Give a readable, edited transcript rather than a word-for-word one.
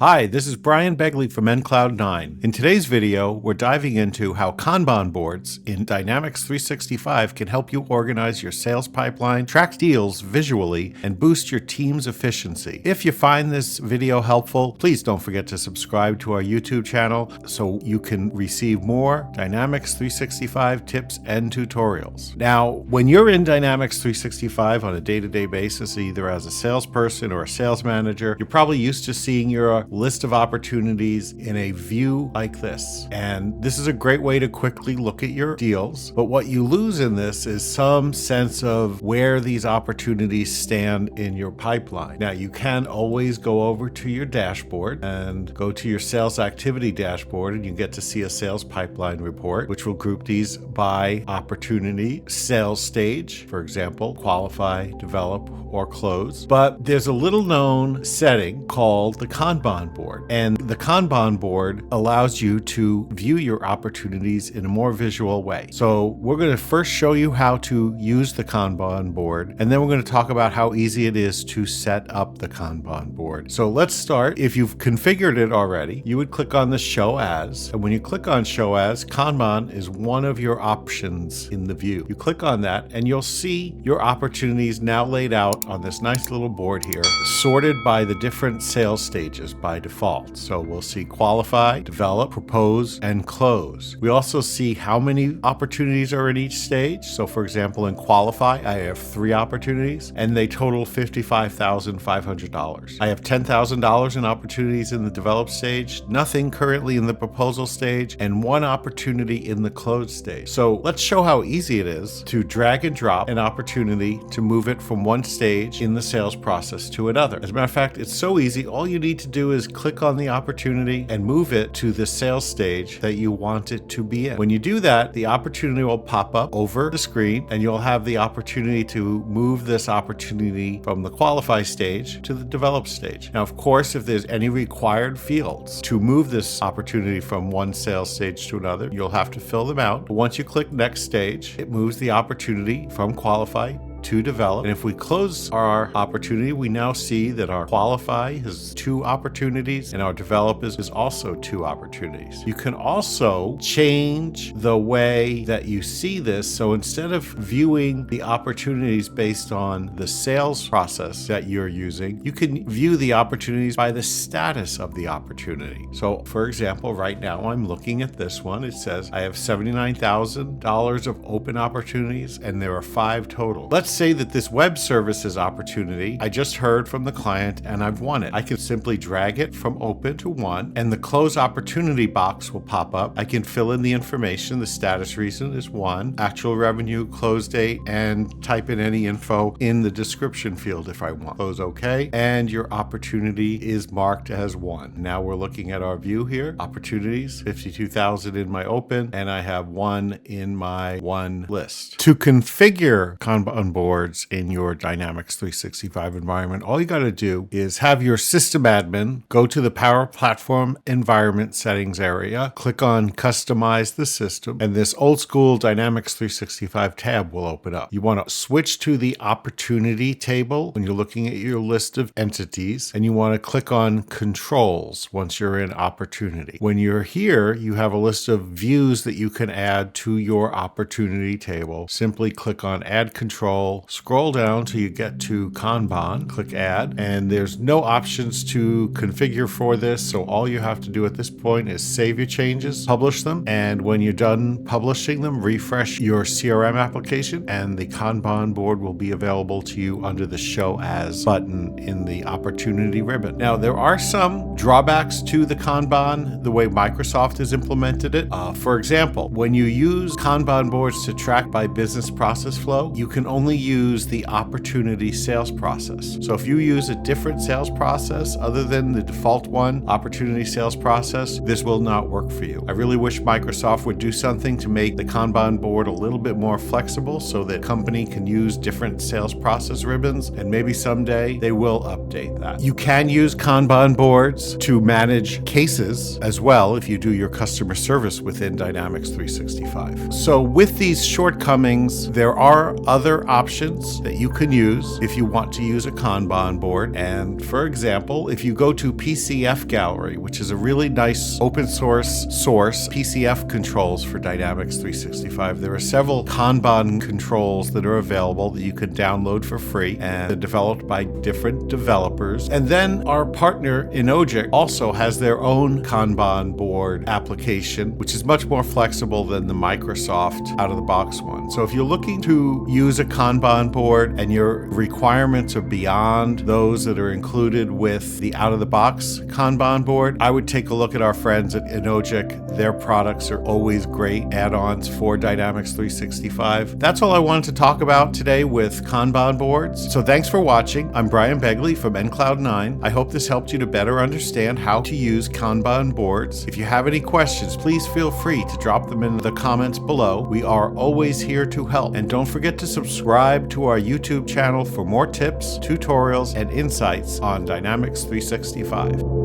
Hi, this is Brian Begley from enCloud9. In today's video, we're diving into how Kanban boards in Dynamics 365 can help you organize your sales pipeline, track deals visually, and boost your team's efficiency. If you find this video helpful, please don't forget to subscribe to our YouTube channel so you can receive more Dynamics 365 tips and tutorials. Now, when you're in Dynamics 365 on a day-to-day basis, either as a salesperson or a sales manager, you're probably used to seeing your list of opportunities in a view like this. And this is a great way to quickly look at your deals. But what you lose in this is some sense of where these opportunities stand in your pipeline. Now, you can always go over to your dashboard and go to your sales activity dashboard, and you get to see a sales pipeline report, which will group these by opportunity, sales stage, for example, qualify, develop, or close. But there's a little known setting called the Kanban board. And the Kanban board allows you to view your opportunities in a more visual way. So we're going to first show you how to use the Kanban board, and then we're going to talk about how easy it is to set up the Kanban board. So let's start. If you've configured it already, you would click on the Show As. And when you click on Show As, Kanban is one of your options in the view. You click on that and you'll see your opportunities now laid out on this nice little board here, sorted by the different sales stages by default. So we'll see qualify, develop, propose, and close. We also see how many opportunities are in each stage. So for example, in qualify, I have 3 opportunities and they total $55,500. I have $10,000 in opportunities in the develop stage, nothing currently in the proposal stage, and 1 opportunity in the close stage. So let's show how easy it is to drag and drop an opportunity to move it from one stage in the sales process to another. As a matter of fact, it's so easy. All you need to do is click on the opportunity and move it to the sales stage that you want it to be in. When you do that, the opportunity will pop up over the screen and you'll have the opportunity to move this opportunity from the qualify stage to the develop stage. Now, of course, if there's any required fields to move this opportunity from one sales stage to another, you'll have to fill them out. But once you click next stage, it moves the opportunity from qualify to develop. And if we close our opportunity, we now see that our qualify has 2 opportunities and our develop is also 2 opportunities. You can also change the way that you see this. So instead of viewing the opportunities based on the sales process that you're using, you can view the opportunities by the status of the opportunity. So for example, right now I'm looking at this one. It says I have $79,000 of open opportunities and there are 5 total. Let's say that this web services opportunity, I just heard from the client and I've won it. I can simply drag it from open to 1 and the close opportunity box will pop up. I can fill in the information. The status reason is 1, actual revenue, close date, and type in any info in the description field if I want. Close OK, and your opportunity is marked as 1. Now we're looking at our view here. Opportunities, 52,000 in my open, and I have 1 in my 1 list. To configure Kanban boards in your Dynamics 365 environment, all you got to do is have your system admin go to the Power Platform Environment Settings area, click on Customize the System, and this old school Dynamics 365 tab will open up. You want to switch to the Opportunity table when you're looking at your list of entities, and you want to click on Controls once you're in Opportunity. When you're here, you have a list of views that you can add to your Opportunity table. Simply click on Add Control, scroll down till you get to Kanban, click Add, and there's no options to configure for this, so all you have to do at this point is save your changes, publish them, and when you're done publishing them, refresh your CRM application, and the Kanban board will be available to you under the Show As button in the Opportunity ribbon. Now, there are some drawbacks to the Kanban, the way Microsoft has implemented it. For example, when you use Kanban boards to track by business process flow, you can only use the opportunity sales process. So if you use a different sales process other than the default one, opportunity sales process, this will not work for you. I really wish Microsoft would do something to make the Kanban board a little bit more flexible so that company can use different sales process ribbons, and maybe someday they will update that. You can use Kanban boards to manage cases as well if you do your customer service within Dynamics 365. So with these shortcomings, there are other options options that you can use if you want to use a Kanban board. And for example, if you go to PCF Gallery, which is a really nice open source PCF controls for Dynamics 365, there are several Kanban controls that are available that you can download for free, and they're developed by different developers. And then our partner Inogic also has their own Kanban board application, which is much more flexible than the Microsoft out-of-the-box one. So if you're looking to use a Kanban board and your requirements are beyond those that are included with the out-of-the-box Kanban board, I would take a look at our friends at Inogic. Their products are always great add-ons for Dynamics 365. That's all I wanted to talk about today with Kanban boards. So thanks for watching. I'm Brian Begley from enCloud9. I hope this helped you to better understand how to use Kanban boards. If you have any questions, please feel free to drop them in the comments below. We are always here to help. And don't forget to subscribe to our YouTube channel for more tips, tutorials, and insights on Dynamics 365.